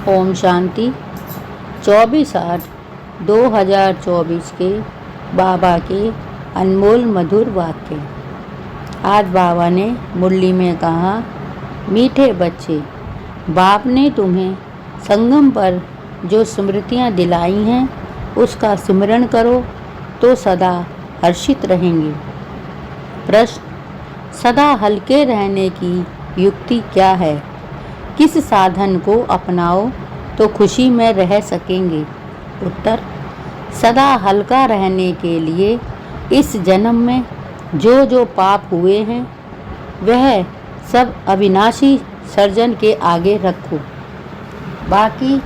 ओम शांति। 24/8/2024 के बाबा के अनमोल मधुर वाक्य। आज बाबा ने मुरली में कहा, मीठे बच्चे, बाप ने तुम्हें संगम पर जो स्मृतियाँ दिलाई हैं उसका स्मरण करो तो सदा हर्षित रहेंगे। प्रश्न, सदा हल्के रहने की युक्ति क्या है? किस साधन को अपनाओ तो खुशी में रह सकेंगे? उत्तर, सदा हल्का रहने के लिए इस जन्म में जो पाप हुए हैं वह सब अविनाशी सर्जन के आगे रखो। बाकी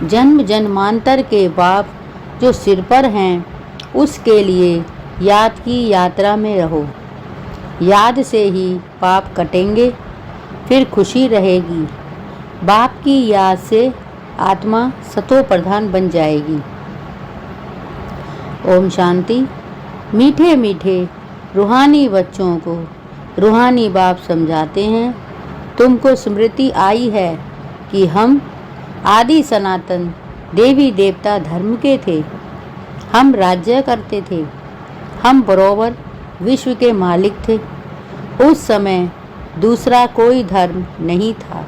जन्म जन्मांतर के पाप जो सिर पर हैं उसके लिए याद की यात्रा में रहो। याद से ही पाप कटेंगे, फिर खुशी रहेगी। बाप की याद से आत्मा सतो प्रधान बन जाएगी। ओम शांति। मीठे मीठे रूहानी बच्चों को रूहानी बाप समझाते हैं, तुमको स्मृति आई है कि हम आदि सनातन देवी देवता धर्म के थे। हम राज्य करते थे, हम बरोबर विश्व के मालिक थे। उस समय दूसरा कोई धर्म नहीं था।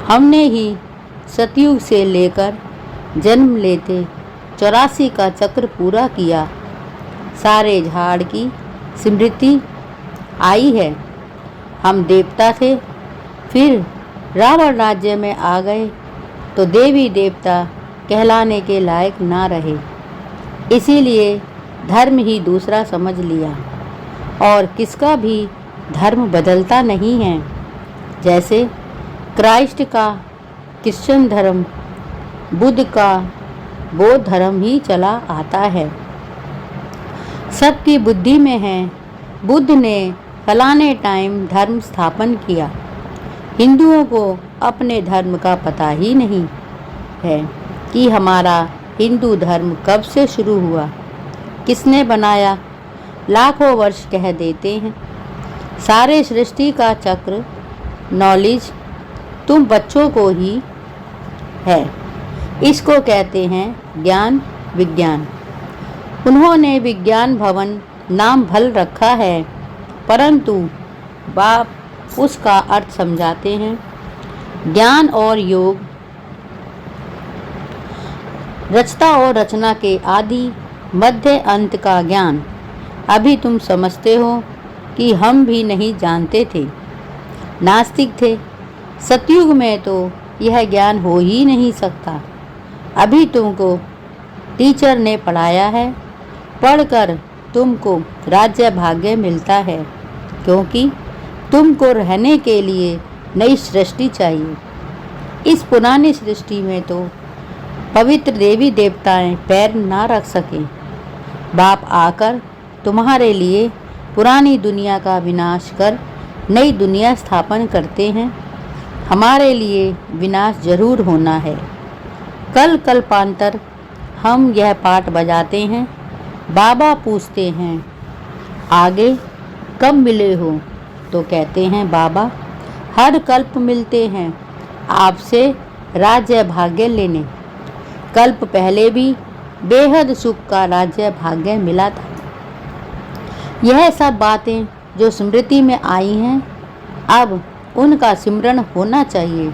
हमने ही सतयुग से लेकर जन्म लेते 84 का चक्र पूरा किया। सारे झाड़ की स्मृति आई है। हम देवता थे, फिर रावण राज्य में आ गए तो देवी देवता कहलाने के लायक ना रहे, इसीलिए धर्म ही दूसरा समझ लिया। और किसका भी धर्म बदलता नहीं है। जैसे क्राइस्ट का क्रिश्चियन धर्म, बुद्ध का बौद्ध धर्म ही चला आता है। सबकी बुद्धि में है। बुद्ध ने फलाने टाइम धर्म स्थापन किया। हिंदुओं को अपने धर्म का पता ही नहीं है कि हमारा हिंदू धर्म कब से शुरू हुआ, किसने बनाया। लाखों वर्ष कह देते हैं। सारे सृष्टि का चक्र नॉलेज तुम बच्चों को ही है। इसको कहते हैं ज्ञान विज्ञान। उन्होंने विज्ञान भवन नाम भल रखा है, परंतु बाप उसका अर्थ समझाते हैं। ज्ञान और योग रचता और रचना के आदि मध्य अंत का ज्ञान अभी तुम समझते हो कि हम भी नहीं जानते थे, नास्तिक थे। सतयुग में तो यह ज्ञान हो ही नहीं सकता। अभी तुमको टीचर ने पढ़ाया है, पढ़कर तुमको राज्य भाग्य मिलता है, क्योंकि तुमको रहने के लिए नई सृष्टि चाहिए। इस पुरानी सृष्टि में तो पवित्र देवी देवताएं पैर ना रख सके। बाप आकर तुम्हारे लिए पुरानी दुनिया का विनाश कर नई दुनिया स्थापन करते हैं। हमारे लिए विनाश जरूर होना है। कल कल्पांतर हम यह पाठ बजाते हैं। बाबा पूछते हैं, आगे कब मिले हो? तो कहते हैं, बाबा हर कल्प मिलते हैं आपसे राज्य भाग्य लेने। कल्प पहले भी बेहद सुख का राज्य भाग्य मिला था। यह सब बातें जो स्मृति में आई हैं, अब उनका सिमरन होना चाहिए,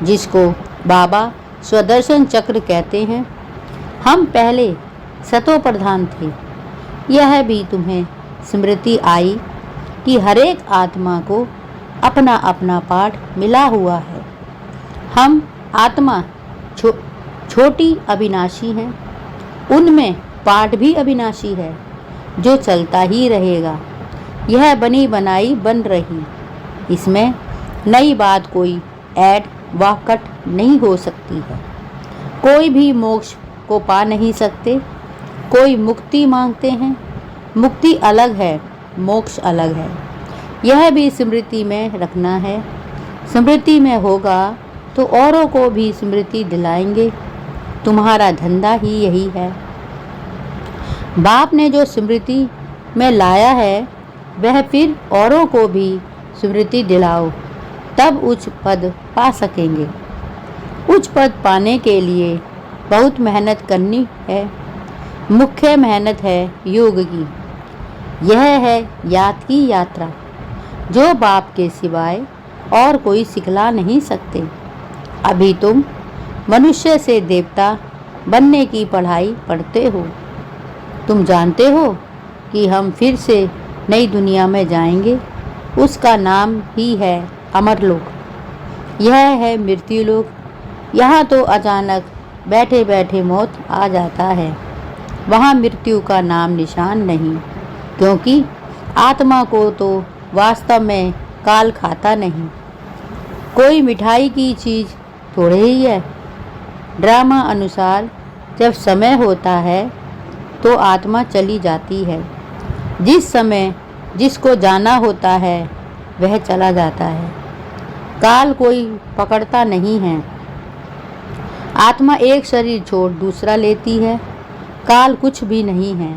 जिसको बाबा स्वदर्शन चक्र कहते हैं। हम पहले सतो प्रधान थे। यह भी तुम्हें स्मृति आई कि हरेक आत्मा को अपना अपना पाठ मिला हुआ है। हम आत्मा छोटी अविनाशी हैं, उनमें पाठ भी अविनाशी है जो चलता ही रहेगा। यह बनी बनाई बन रही, इसमें नई बात कोई ऐड व कट नहीं हो सकती है। कोई भी मोक्ष को पा नहीं सकते। कोई मुक्ति मांगते हैं, मुक्ति अलग है, मोक्ष अलग है। यह भी स्मृति में रखना है। स्मृति में होगा तो औरों को भी स्मृति दिलाएंगे। तुम्हारा धंधा ही यही है। बाप ने जो स्मृति में लाया है वह फिर औरों को भी स्मृति दिलाओ, तब उच्च पद पा सकेंगे। उच्च पद पाने के लिए बहुत मेहनत करनी है। मुख्य मेहनत है योग की। यह है याद की यात्रा, जो बाप के सिवाय और कोई सिखला नहीं सकते। अभी तुम मनुष्य से देवता बनने की पढ़ाई पढ़ते हो। तुम जानते हो कि हम फिर से नई दुनिया में जाएंगे। उसका नाम ही है अमरलोक। यह है मृत्युलोक। यहाँ तो अचानक बैठे बैठे मौत आ जाता है। वहाँ मृत्यु का नाम निशान नहीं, क्योंकि आत्मा को तो वास्तव में काल खाता नहीं। कोई मिठाई की चीज़ थोड़े ही है। ड्रामा अनुसार जब समय होता है तो आत्मा चली जाती है। जिस समय जिसको जाना होता है वह चला जाता है। काल कोई पकड़ता नहीं है। आत्मा एक शरीर छोड़ दूसरा लेती है। काल कुछ भी नहीं है।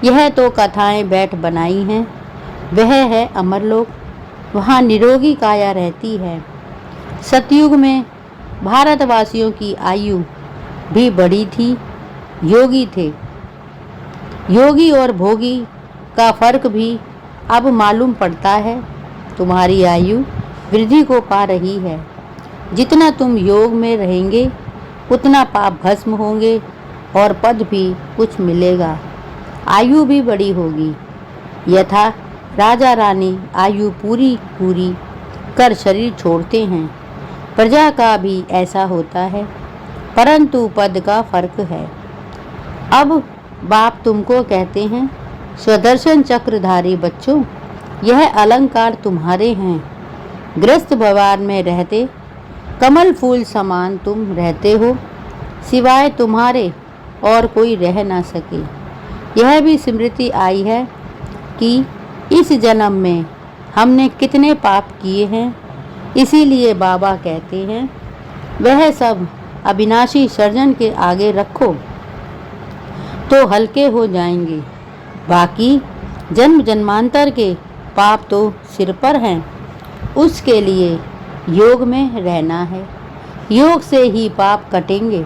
यह तो कथाएं बैठ बनाई हैं। वह है अमरलोक। वहाँ निरोगी काया रहती है। सतयुग में भारतवासियों की आयु भी बड़ी थी। योगी थे। योगी और भोगी का फर्क भी अब मालूम पड़ता है। तुम्हारी आयु वृद्धि को पा रही है। जितना तुम योग में रहेंगे उतना पाप भस्म होंगे और पद भी कुछ मिलेगा। आयु भी बड़ी होगी। यथा राजा रानी आयु पूरी पूरी कर शरीर छोड़ते हैं। प्रजा का भी ऐसा होता है, परंतु पद का फर्क है। अब बाप तुमको कहते हैं, स्वदर्शन चक्रधारी बच्चों, यह अलंकार तुम्हारे हैं। ग्रस्त भगवान में रहते कमल फूल समान तुम रहते हो। सिवाय तुम्हारे और कोई रह ना सके। यह भी स्मृति आई है कि इस जन्म में हमने कितने पाप किए हैं। इसीलिए बाबा कहते हैं, वह सब अविनाशी सर्जन के आगे रखो तो हल्के हो जाएंगे। बाकी जन्म जन्मांतर के पाप तो सिर पर हैं। उसके लिए योग में रहना है। योग से ही पाप कटेंगे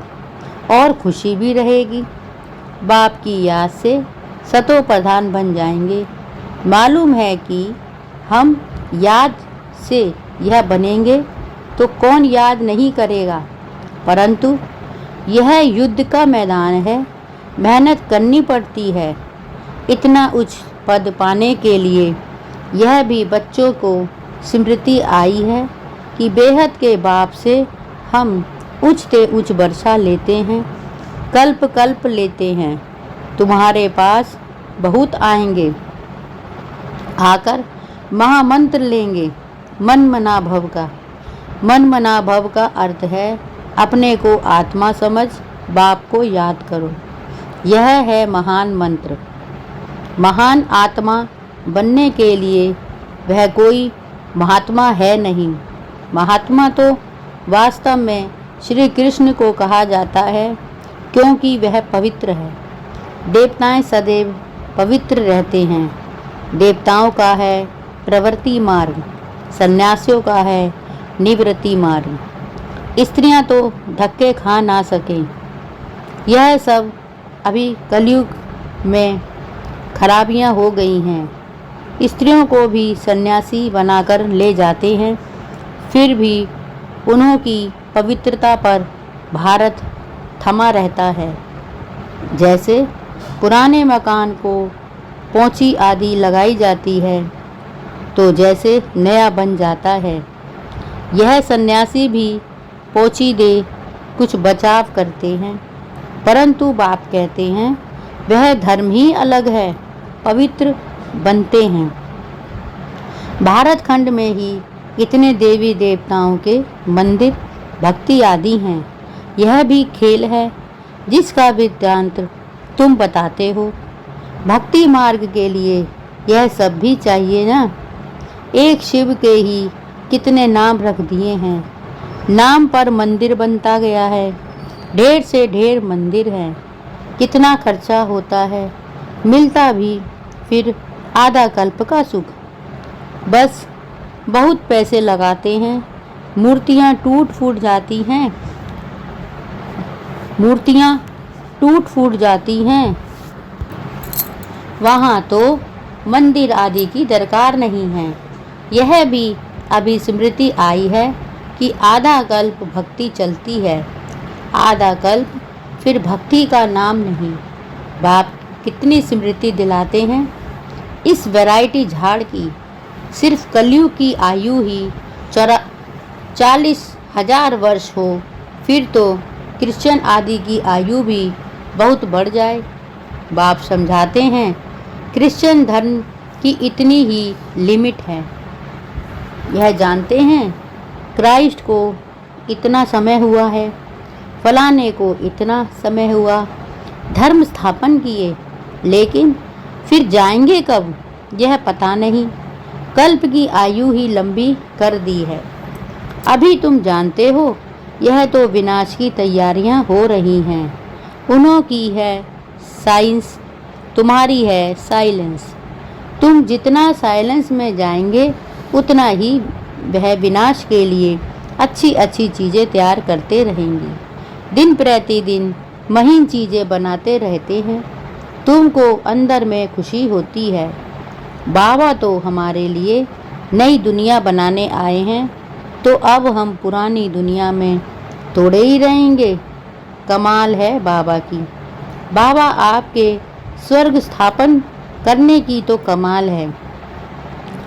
और खुशी भी रहेगी। बाप की याद से सतो प्रधान बन जाएंगे। मालूम है कि हम याद से यह बनेंगे तो कौन याद नहीं करेगा, परंतु यह युद्ध का मैदान है। मेहनत करनी पड़ती है। इतना उच्च पद पाने के लिए यह भी बच्चों को स्मृति आई है कि बेहद के बाप से हम उच्च से उच्च वर्षा लेते हैं, कल्प कल्प लेते हैं। तुम्हारे पास बहुत आएंगे, आकर महामंत्र लेंगे मन मना भव का। मन मना भव का अर्थ है अपने को आत्मा समझ बाप को याद करो। यह है महान मंत्र। महान आत्मा बनने के लिए वह कोई महात्मा है नहीं। महात्मा तो वास्तव में श्री कृष्ण को कहा जाता है, क्योंकि वह पवित्र है। देवताएं सदैव पवित्र रहते हैं। देवताओं का है प्रवृत्ति मार्ग, सन्यासियों का है निवृत्ति मार्ग। स्त्रियां तो धक्के खा ना सकें। यह सब अभी कलयुग में खराबियां हो गई हैं। स्त्रियों को भी सन्यासी बनाकर ले जाते हैं, फिर भी उन्हों की पवित्रता पर भारत थमा रहता है। जैसे पुराने मकान को पोंछी आदि लगाई जाती है तो जैसे नया बन जाता है। यह सन्यासी भी पोंछी दे कुछ बचाव करते हैं, परंतु बाप कहते हैं वह धर्म ही अलग है, पवित्र बनते हैं। भारत खंड में ही इतने देवी देवताओं के मंदिर भक्ति आदि हैं। यह भी खेल है जिसका वृत्तांत तुम बताते हो। भक्ति मार्ग के लिए यह सब भी चाहिए ना। एक शिव के ही कितने नाम रख दिए हैं। नाम पर मंदिर बनता गया है। ढेर से ढेर मंदिर हैं। कितना खर्चा होता है, मिलता भी फिर आधा कल्प का सुख। बस बहुत पैसे लगाते हैं, मूर्तियां टूट फूट जाती हैं मूर्तियाँ टूट फूट जाती हैं, वहाँ तो मंदिर आदि की दरकार नहीं है। यह भी अभी स्मृति आई है कि आधा कल्प भक्ति चलती है, आधा कल्प फिर भक्ति का नाम नहीं। बाप कितनी स्मृति दिलाते हैं। इस वैरायटी झाड़ की सिर्फ कलयुग की आयु ही 40,000 वर्ष हो, फिर तो क्रिश्चियन आदि की आयु भी बहुत बढ़ जाए। बाप समझाते हैं क्रिश्चियन धर्म की इतनी ही लिमिट है। यह जानते हैं क्राइस्ट को इतना समय हुआ है, फलाने को इतना समय हुआ, धर्म स्थापन किए, लेकिन फिर जाएंगे कब यह पता नहीं। कल्प की आयु ही लंबी कर दी है। अभी तुम जानते हो यह तो विनाश की तैयारियां हो रही हैं। उन्हों की है साइंस, तुम्हारी है साइलेंस। तुम जितना साइलेंस में जाएंगे उतना ही वह विनाश के लिए अच्छी अच्छी चीज़ें तैयार करते रहेंगे। दिन प्रतिदिन महीन चीज़ें बनाते रहते हैं। तुमको अंदर में खुशी होती है। बाबा तो हमारे लिए नई दुनिया बनाने आए हैं, तो अब हम पुरानी दुनिया में तोड़े ही रहेंगे। कमाल है बाबा की। बाबा आपके स्वर्ग स्थापन करने की तो कमाल है।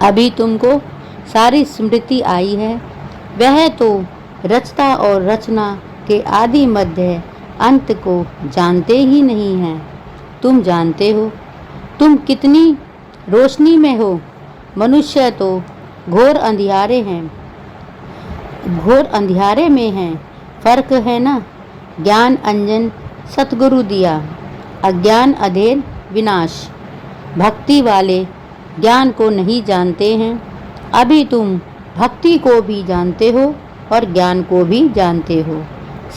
अभी तुमको सारी स्मृति आई है। वह तो रचता और रचना के आदि मध्य अंत को जानते ही नहीं हैं। तुम जानते हो तुम कितनी रोशनी में हो। मनुष्य तो घोर अंधियारे हैं, घोर अंधियारे में हैं। फर्क है ना। ज्ञान अंजन सतगुरु दिया, अज्ञान अधेर विनाश। भक्ति वाले ज्ञान को नहीं जानते हैं। अभी तुम भक्ति को भी जानते हो और ज्ञान को भी जानते हो।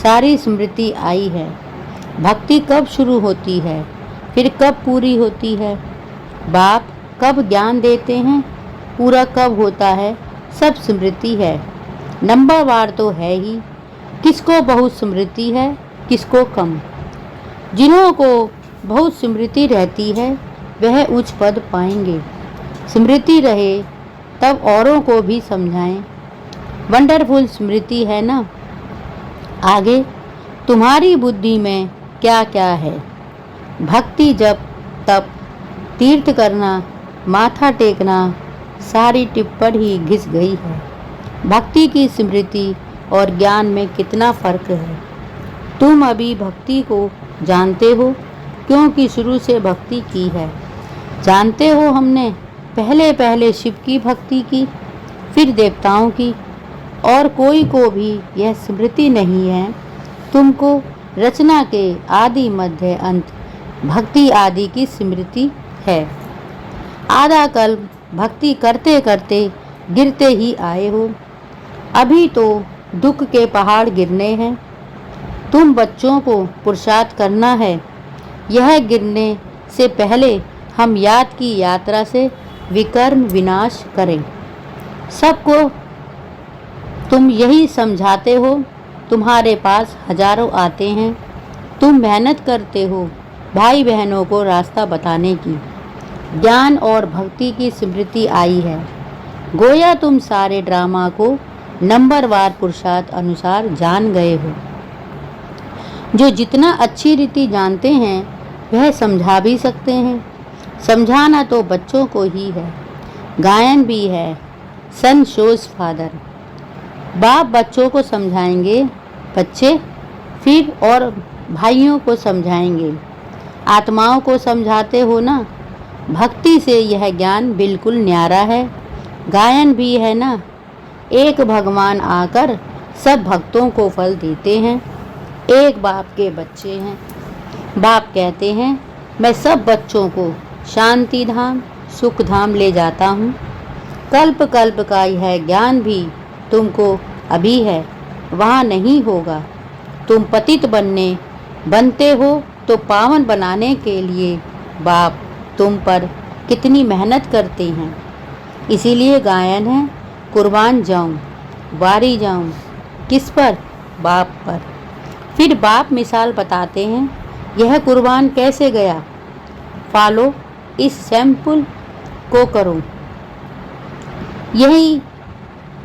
सारी स्मृति आई है। भक्ति कब शुरू होती है, फिर कब पूरी होती है। बाप कब ज्ञान देते हैं, पूरा कब होता है, सब स्मृति है। नंबरवार तो है ही। किसको बहुत स्मृति है, किसको कम। जिन्हों को बहुत स्मृति रहती है वह उच्च पद पाएंगे। स्मृति रहे तब औरों को भी समझाएं। वंडरफुल स्मृति है ना। आगे तुम्हारी बुद्धि में क्या क्या है। भक्ति जप तप तीर्थ करना माथा टेकना सारी टिप्पण ही घिस गई है। भक्ति की स्मृति और ज्ञान में कितना फर्क है। तुम अभी भक्ति को जानते हो क्योंकि शुरू से भक्ति की है। जानते हो हमने पहले पहले शिव की भक्ति की, फिर देवताओं की, और कोई को भी यह स्मृति नहीं है। तुमको रचना के आदि मध्य अंत भक्ति आदि की स्मृति है। आधा कल्प भक्ति करते करते गिरते ही आए हो। अभी तो दुख के पहाड़ गिरने हैं। तुम बच्चों को पुरुषार्थ करना है। यह गिरने से पहले हम याद की यात्रा से विकर्म विनाश करें। सबको तुम यही समझाते हो। तुम्हारे पास हजारों आते हैं। तुम मेहनत करते हो भाई बहनों को रास्ता बताने की। ज्ञान और भक्ति की स्मृति आई है। गोया तुम सारे ड्रामा को नंबरवार पुरुषार्थ अनुसार जान गए हो। जो जितना अच्छी रीति जानते हैं वह समझा भी सकते हैं। समझाना तो बच्चों को ही है। गायन भी है, सन शोज फादर। बाप बच्चों को समझाएंगे, बच्चे फिर और भाइयों को समझाएंगे। आत्माओं को समझाते हो ना। भक्ति से यह ज्ञान बिल्कुल न्यारा है। गायन भी है ना। एक भगवान आकर सब भक्तों को फल देते हैं। एक बाप के बच्चे हैं। बाप कहते हैं मैं सब बच्चों को शांति धाम सुख धाम ले जाता हूँ। कल्प कल्प का यह ज्ञान भी तुमको अभी है, वहाँ नहीं होगा। तुम पतित बनते हो तो पावन बनाने के लिए बाप तुम पर कितनी मेहनत करते हैं। इसीलिए गायन है कुर्बान जाऊं, वारी जाऊं। किस पर? बाप पर। फिर बाप मिसाल बताते हैं, यह कुर्बान कैसे गया, फॉलो इस सैंपल को करो। यही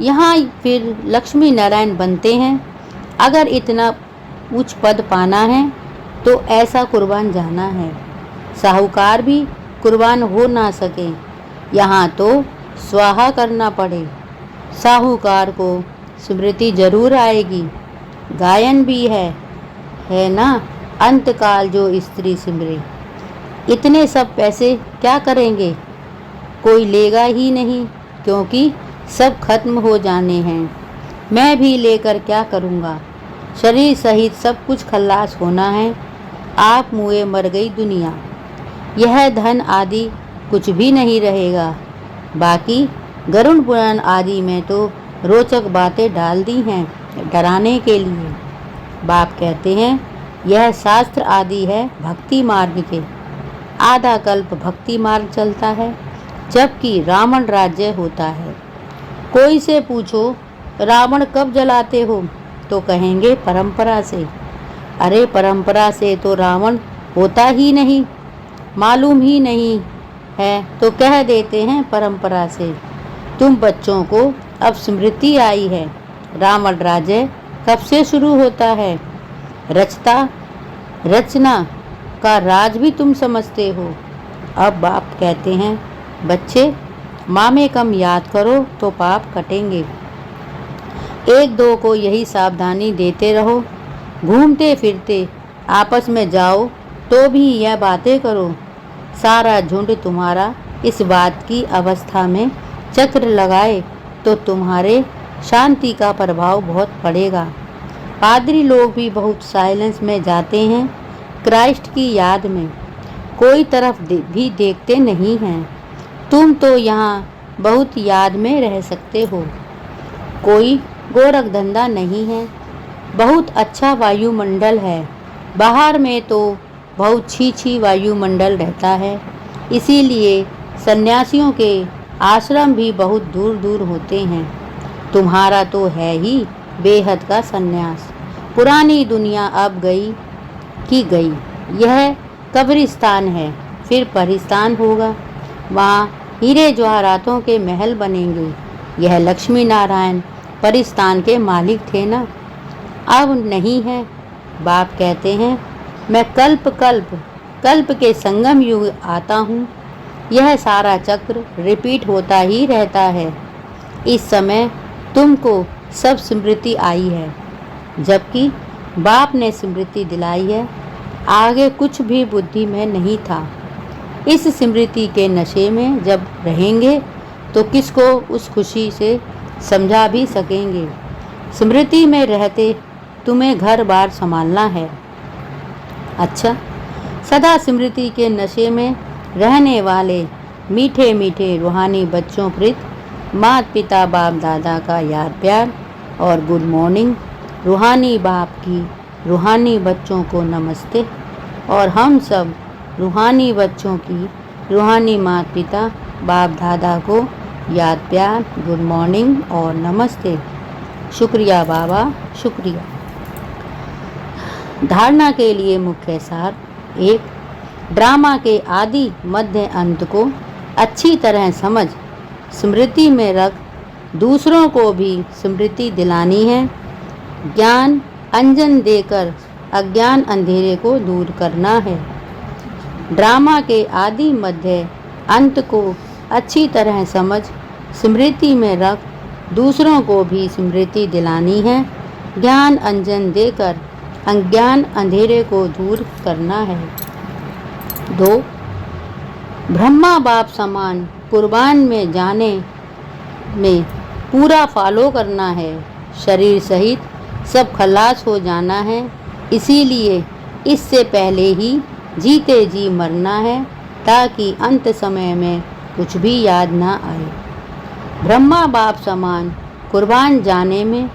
यहाँ फिर लक्ष्मी नारायण बनते हैं। अगर इतना उच्च पद पाना है तो ऐसा कुर्बान जाना है। साहूकार भी कुर्बान हो ना सके, यहाँ तो स्वाहा करना पड़े। साहूकार को स्मृति जरूर आएगी, गायन भी है ना, अंतकाल जो स्त्री सिमरे। इतने सब पैसे क्या करेंगे, कोई लेगा ही नहीं, क्योंकि सब खत्म हो जाने हैं। मैं भी लेकर क्या करूँगा, शरीर सहित सब कुछ खल्लास होना है। आप मुए मर गई दुनिया, यह धन आदि कुछ भी नहीं रहेगा। बाकी गरुड़ पुराण आदि में तो रोचक बातें डाल दी हैं डराने के लिए। बाप कहते हैं, यह शास्त्र आदि है भक्ति मार्ग के। आधा कल्प भक्ति मार्ग चलता है, जबकि रावण राज्य होता है। कोई से पूछो रावण कब जलाते हो, तो कहेंगे परंपरा से। अरे परंपरा से तो रावण होता ही नहीं, मालूम ही नहीं है तो कह देते हैं परंपरा से। तुम बच्चों को अब स्मृति आई है, रावण राज्य कब से शुरू होता है। रचना का राज भी तुम समझते हो। अब बाप कहते हैं, बच्चे मामे कम याद करो तो पाप कटेंगे। एक दो को यही सावधानी देते रहो, घूमते फिरते आपस में जाओ तो भी यह बातें करो। सारा झुंड तुम्हारा इस बात की अवस्था में चक्र लगाए तो तुम्हारे शांति का प्रभाव बहुत पड़ेगा। पादरी लोग भी बहुत साइलेंस में जाते हैं, क्राइस्ट की याद में, कोई तरफ भी देखते नहीं हैं। तुम तो यहाँ बहुत याद में रह सकते हो, कोई गोरख धंधा नहीं है, बहुत अच्छा वायुमंडल है। बाहर में तो बहुत छी वायुमंडल रहता है, इसीलिए सन्यासियों के आश्रम भी बहुत दूर दूर होते हैं। तुम्हारा तो है ही बेहद का सन्यास। पुरानी दुनिया अब गई की गई, यह कब्रिस्तान है, फिर परिस्तान होगा। वहाँ हीरे जवाहरातों के महल बनेंगे। यह लक्ष्मी नारायण परिस्तान के मालिक थे ना, अब नहीं है। बाप कहते हैं, मैं कल्प के संगम युग आता हूँ। यह सारा चक्र रिपीट होता ही रहता है। इस समय तुमको सब स्मृति आई है, जबकि बाप ने स्मृति दिलाई है। आगे कुछ भी बुद्धि में नहीं था। इस स्मृति के नशे में जब रहेंगे तो किसको उस खुशी से समझा भी सकेंगे। स्मृति में रहते तुम्हें घर बार संभालना है। अच्छा, सदा स्मृति के नशे में रहने वाले मीठे मीठे रूहानी बच्चों प्रति माता पिता बाप दादा का याद प्यार और गुड मॉर्निंग। रूहानी बाप की रूहानी बच्चों को नमस्ते, और हम सब रूहानी बच्चों की रूहानी माता पिता बाप दादा को याद प्यार, गुड मॉर्निंग और नमस्ते। शुक्रिया बाबा, शुक्रिया। धारणा के लिए मुख्य सार: 1. ड्रामा के आदि मध्य अंत को अच्छी तरह समझ स्मृति में रख दूसरों को भी स्मृति दिलानी है। ज्ञान अंजन देकर अज्ञान अंधेरे को दूर करना है। ड्रामा के आदि मध्य अंत को अच्छी तरह समझ स्मृति में रख दूसरों को भी स्मृति दिलानी है। ज्ञान अंजन देकर अज्ञान अंधेरे को दूर करना है। 2. ब्रह्मा बाप समान कुर्बान में जाने में पूरा फॉलो करना है। शरीर सहित सब खलास हो जाना है, इसीलिए इससे पहले ही जीते जी मरना है, ताकि अंत समय में कुछ भी याद ना आए। ब्रह्मा बाप समान कुर्बान जाने में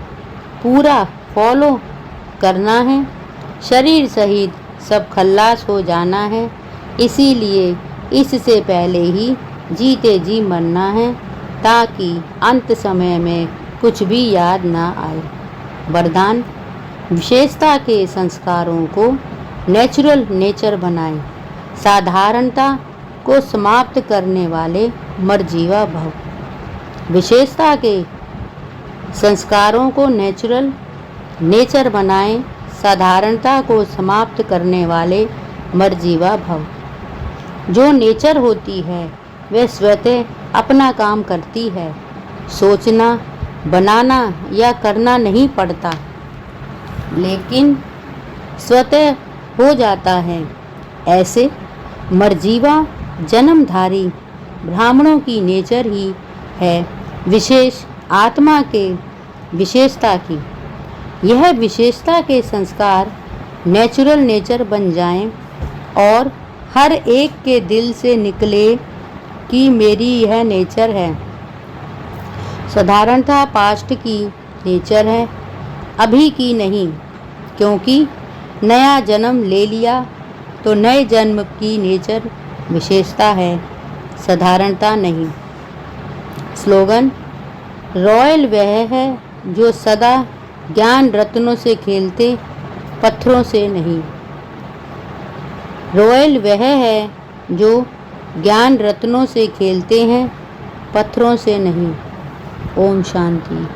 पूरा फॉलो करना है। शरीर सहित सब खल्लास हो जाना है, इसीलिए इससे पहले ही जीते जी मरना है, ताकि अंत समय में कुछ भी याद ना आए। वरदान: विशेषता के संस्कारों को नेचुरल नेचर बनाएं। साधारणता को समाप्त करने वाले मर्जीवा भव। विशेषता के संस्कारों को नेचुरल नेचर बनाएं। साधारणता को समाप्त करने वाले मर्जीवा भव। जो नेचर होती है वह स्वतः अपना काम करती है। सोचना, बनाना या करना नहीं पड़ता, लेकिन स्वतः हो जाता है। ऐसे मर्जीवा जन्मधारी ब्राह्मणों की नेचर ही है विशेष आत्मा के विशेषता की। यह विशेषता के संस्कार नेचुरल नेचर बन जाएं और हर एक के दिल से निकले कि मेरी यह नेचर है। साधारणता पास्ट की नेचर है, अभी की नहीं, क्योंकि नया जन्म ले लिया तो नए जन्म की नेचर विशेषता है, साधारणता नहीं। स्लोगन: रॉयल वह है जो सदा ज्ञान रत्नों से खेलते, पत्थरों से नहीं। रॉयल वह है जो ज्ञान रत्नों से खेलते हैं, पत्थरों से नहीं। ओम शांति।